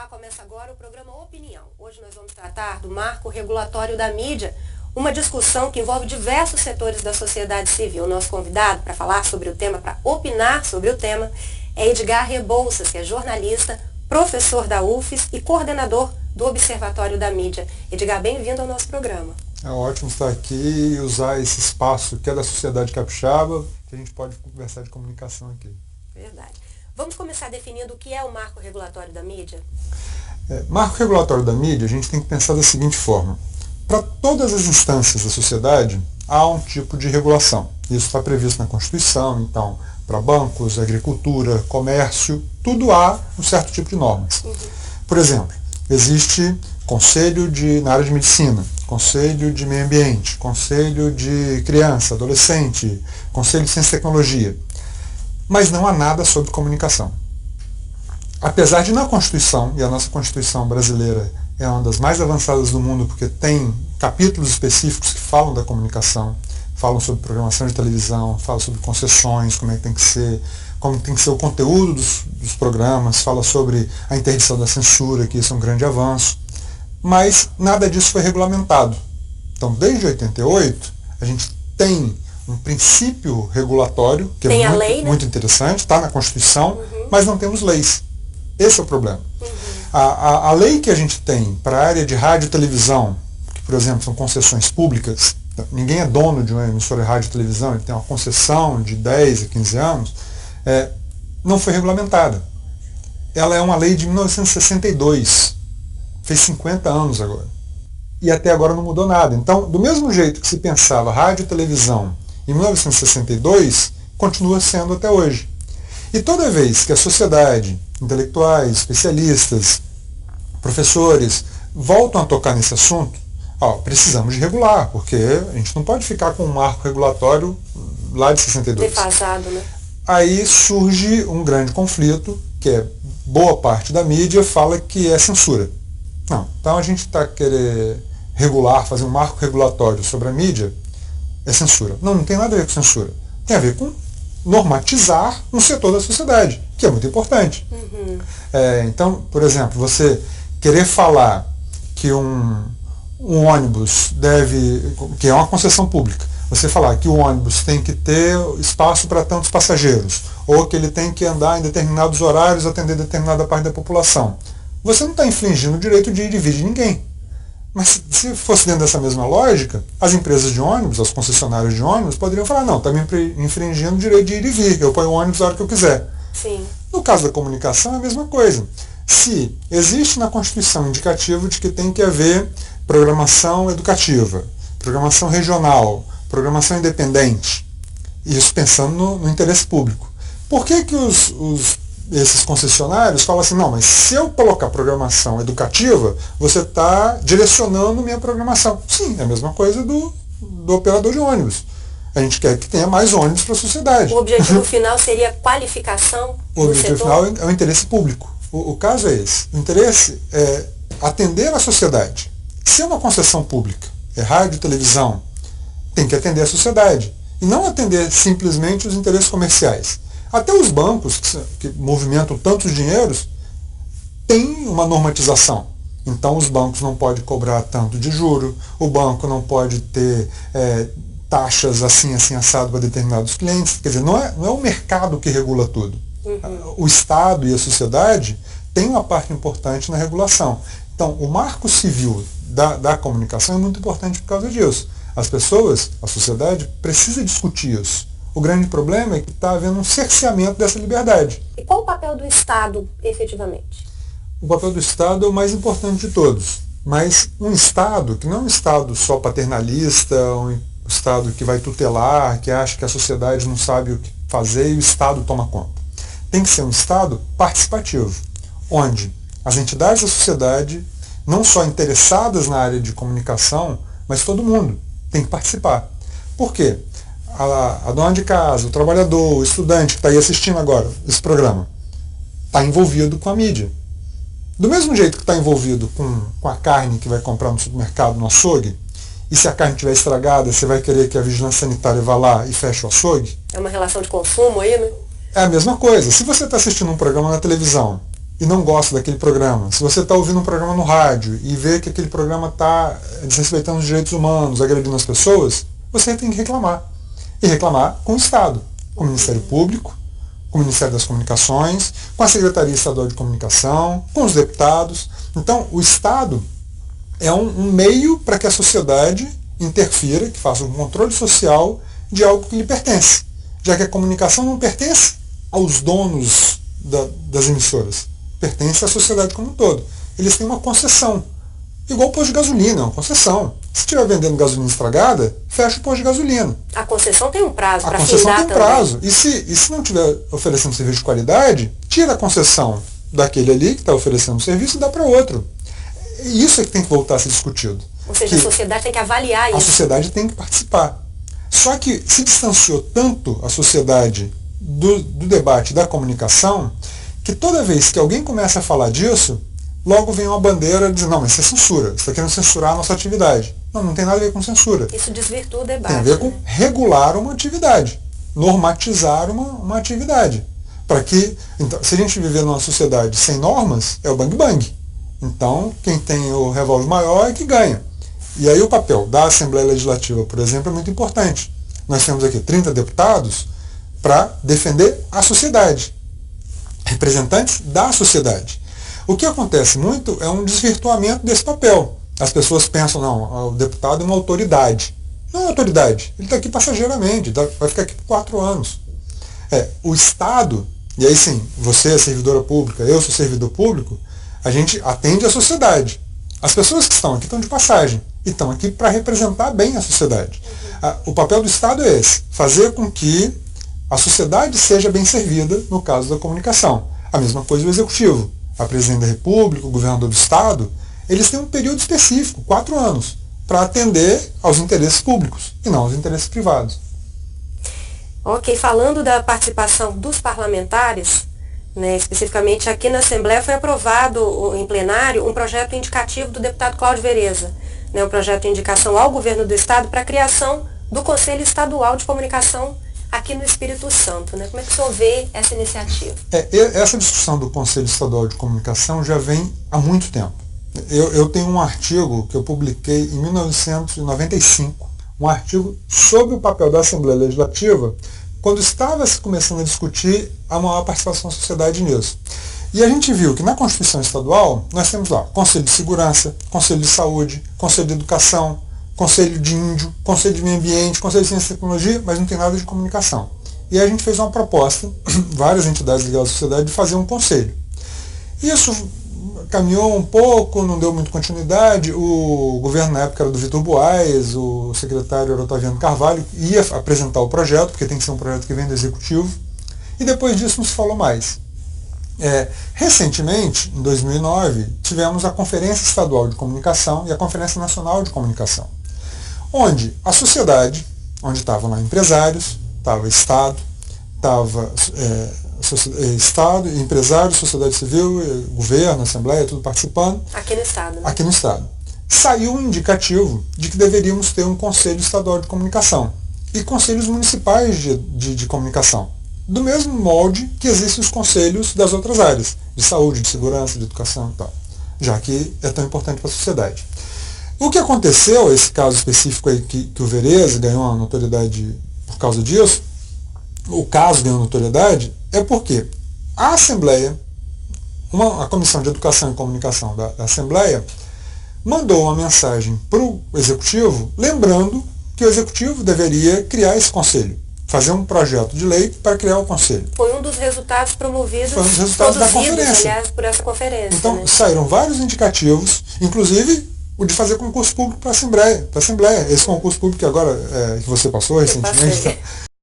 Olá, começa agora o programa Opinião. Hoje nós vamos tratar do marco regulatório da mídia, uma discussão que envolve diversos setores da sociedade civil. Nosso convidado para falar sobre o tema, para opinar sobre o tema, é Edgar Rebouças, que é jornalista, professor da UFES e coordenador do Observatório da Mídia. Edgar, bem-vindo ao nosso programa. É ótimo estar aqui e usar esse espaço que é da sociedade capixaba, que a gente pode conversar de comunicação aqui. Verdade. Vamos começar definindo o que é o marco regulatório da mídia? Marco regulatório da mídia, a gente tem que pensar da seguinte forma. Para todas as instâncias da sociedade, há um tipo de regulação. Isso está previsto na Constituição, então, para bancos, agricultura, comércio, tudo há um certo tipo de normas. Por exemplo, existe conselho na área de medicina, conselho de meio ambiente, conselho de criança, adolescente, conselho de ciência e tecnologia. Mas não há nada sobre comunicação. Apesar de na Constituição, e a nossa Constituição brasileira é uma das mais avançadas do mundo, porque tem capítulos específicos que falam da comunicação, falam sobre programação de televisão, falam sobre concessões, como é que tem que ser, como tem que ser o conteúdo dos programas, fala sobre a interdição da censura, que isso é um grande avanço, mas nada disso foi regulamentado. Então, desde 88, a gente tem um princípio regulatório, que é muito, lei, né? Muito interessante, está na Constituição, mas não temos leis. Esse é o problema. A lei que a gente tem para a área de rádio e televisão, que, por exemplo, são concessões públicas, ninguém é dono de uma emissora de rádio e televisão, ele tem uma concessão de 10 a 15 anos, não foi regulamentada. Ela é uma lei de 1962, fez 50 anos agora. E até agora não mudou nada. Então, do mesmo jeito que se pensava rádio e televisão em 1962, continua sendo até hoje. E toda vez que a sociedade, intelectuais, especialistas, professores, voltam a tocar nesse assunto, precisamos de regular, porque a gente não pode ficar com um marco regulatório lá de 62. Defasado, né? Aí surge um grande conflito, que é boa parte da mídia fala que é censura. Não, então a gente está querendo regular, fazer um marco regulatório sobre a mídia, é censura. Não tem nada a ver com censura. Tem a ver com normatizar um setor da sociedade, que é muito importante. Então, por exemplo, você querer falar que um ônibus que é uma concessão pública, você falar que o ônibus tem que ter espaço para tantos passageiros, ou que ele tem que andar em determinados horários, atender determinada parte da população. Você não está infringindo o direito de ir e vir de ninguém. Mas se fosse dentro dessa mesma lógica, as empresas de ônibus, as concessionárias de ônibus, poderiam falar, não, está me infringindo o direito de ir e vir, eu ponho o ônibus a hora que eu quiser. Sim. No caso da comunicação é a mesma coisa. Se existe na Constituição indicativo de que tem que haver programação educativa, programação regional, programação independente, isso pensando no interesse público, por que esses concessionários falam assim, não, mas se eu colocar programação educativa, você está direcionando minha programação. Sim, é a mesma coisa do operador de ônibus. A gente quer que tenha mais ônibus para a sociedade. O objetivo final seria qualificação do setor? O objetivo final é o interesse público. O caso é esse. O interesse é atender a sociedade. Se é uma concessão pública, é rádio e televisão, tem que atender a sociedade. E não atender simplesmente os interesses comerciais. Até os bancos, que movimentam tantos dinheiros, têm uma normatização. Então, os bancos não podem cobrar tanto de juro, o banco não pode ter taxas assim assado para determinados clientes. Quer dizer, não é o mercado que regula tudo. O Estado e a sociedade têm uma parte importante na regulação. Então, o marco civil da comunicação é muito importante por causa disso. As pessoas, a sociedade, precisa discutir isso. O grande problema é que está havendo um cerceamento dessa liberdade. E qual o papel do Estado, efetivamente? O papel do Estado é o mais importante de todos. Mas um Estado, que não é um Estado só paternalista, um Estado que vai tutelar, que acha que a sociedade não sabe o que fazer e o Estado toma conta. Tem que ser um Estado participativo, onde as entidades da sociedade, não só interessadas na área de comunicação, mas todo mundo tem que participar. Por quê? A dona de casa, o trabalhador, o estudante que está aí assistindo agora esse programa, está envolvido com a mídia. Do mesmo jeito que está envolvido com a carne que vai comprar no supermercado, no açougue, e se a carne estiver estragada, você vai querer que a vigilância sanitária vá lá e feche o açougue? É uma relação de consumo aí, né? É a mesma coisa. Se você está assistindo um programa na televisão e não gosta daquele programa, se você está ouvindo um programa no rádio e vê que aquele programa está desrespeitando os direitos humanos, agredindo as pessoas, você tem que reclamar. E reclamar com o Estado, com o Ministério Público, com o Ministério das Comunicações, com a Secretaria Estadual de Comunicação, com os deputados. Então, o Estado é um meio para que a sociedade interfira, que faça um controle social de algo que lhe pertence, já que a comunicação não pertence aos donos das emissoras, pertence à sociedade como um todo. Eles têm uma concessão, igual o posto de gasolina, é uma concessão. Se estiver vendendo gasolina estragada, fecha o posto de gasolina. A concessão tem um prazo para findar também. A concessão tem um prazo. E se não estiver oferecendo serviço de qualidade, tira a concessão daquele ali que está oferecendo o serviço e dá para outro. Isso é que tem que voltar a ser discutido. Ou seja, a sociedade tem que avaliar isso. A sociedade tem que participar. Só que se distanciou tanto a sociedade do debate da comunicação, que toda vez que alguém começa a falar disso, logo vem uma bandeira dizendo, não, mas isso é censura, você está querendo censurar a nossa atividade. Não, não tem nada a ver com censura. Isso desvirtua o debate. Tem a ver com regular uma atividade, normatizar uma atividade. Para que, então, se a gente viver numa sociedade sem normas, é o bang bang. Então, quem tem o revólver maior é que ganha. E aí o papel da Assembleia Legislativa, por exemplo, é muito importante. Nós temos aqui 30 deputados para defender a sociedade, representantes da sociedade. O que acontece muito é um desvirtuamento desse papel. As pessoas pensam, não, o deputado é uma autoridade. Não é uma autoridade, ele está aqui passageiramente, vai ficar aqui por 4 anos. O Estado, e aí sim, você é servidora pública, eu sou servidor público, a gente atende a sociedade. As pessoas que estão aqui estão de passagem e estão aqui para representar bem a sociedade. O papel do Estado é esse, fazer com que a sociedade seja bem servida no caso da comunicação. A mesma coisa o Executivo. A Presidente da República, o Governador do Estado, eles têm um período específico, 4 anos, para atender aos interesses públicos e não aos interesses privados. Ok, falando da participação dos parlamentares, né, especificamente aqui na Assembleia foi aprovado em plenário um projeto indicativo do deputado Cláudio Vereza, né, um projeto de indicação ao governo do Estado para a criação do Conselho Estadual de Comunicação aqui no Espírito Santo. Né? Como é que o senhor vê essa iniciativa? Essa discussão do Conselho Estadual de Comunicação já vem há muito tempo. Eu tenho um artigo que eu publiquei em 1995, um artigo sobre o papel da Assembleia Legislativa, quando estava se começando a discutir a maior participação da sociedade nisso. E a gente viu que na Constituição Estadual, nós temos lá Conselho de Segurança, Conselho de Saúde, Conselho de Educação, Conselho de Índio, Conselho de Meio Ambiente, Conselho de Ciência e Tecnologia, mas não tem nada de comunicação. E aí a gente fez uma proposta, várias entidades ligadas à sociedade, de fazer um conselho. Isso caminhou um pouco, não deu muito continuidade. O governo na época era do Vitor Buarez, o secretário era Otaviano Carvalho, ia apresentar o projeto, porque tem que ser um projeto que vem do Executivo, e depois disso não se falou mais. Recentemente, em 2009, tivemos a Conferência Estadual de Comunicação e a Conferência Nacional de Comunicação, onde a sociedade, onde estavam lá empresários, estava Estado, estava Estado, empresários, sociedade civil, governo, Assembleia, tudo participando. Aqui no Estado. Né? Aqui no Estado. Saiu um indicativo de que deveríamos ter um Conselho Estadual de Comunicação e conselhos municipais de comunicação, do mesmo molde que existem os conselhos das outras áreas, de saúde, de segurança, de educação e tal, já que é tão importante para a sociedade. O que aconteceu, esse caso específico aí que o Vereza ganhou uma notoriedade por causa disso, o caso ganhou notoriedade, é porque a Assembleia, a Comissão de Educação e Comunicação da Assembleia, mandou uma mensagem para o Executivo, lembrando que o Executivo deveria criar esse conselho, fazer um projeto de lei para criar o conselho. Foi um dos resultados promovidos, foi um dos resultados da conferência. Aliás, por essa conferência. Então, né? Saíram vários indicativos, inclusive o de fazer concurso público para a Assembleia. Esse concurso público que agora que você passou recentemente,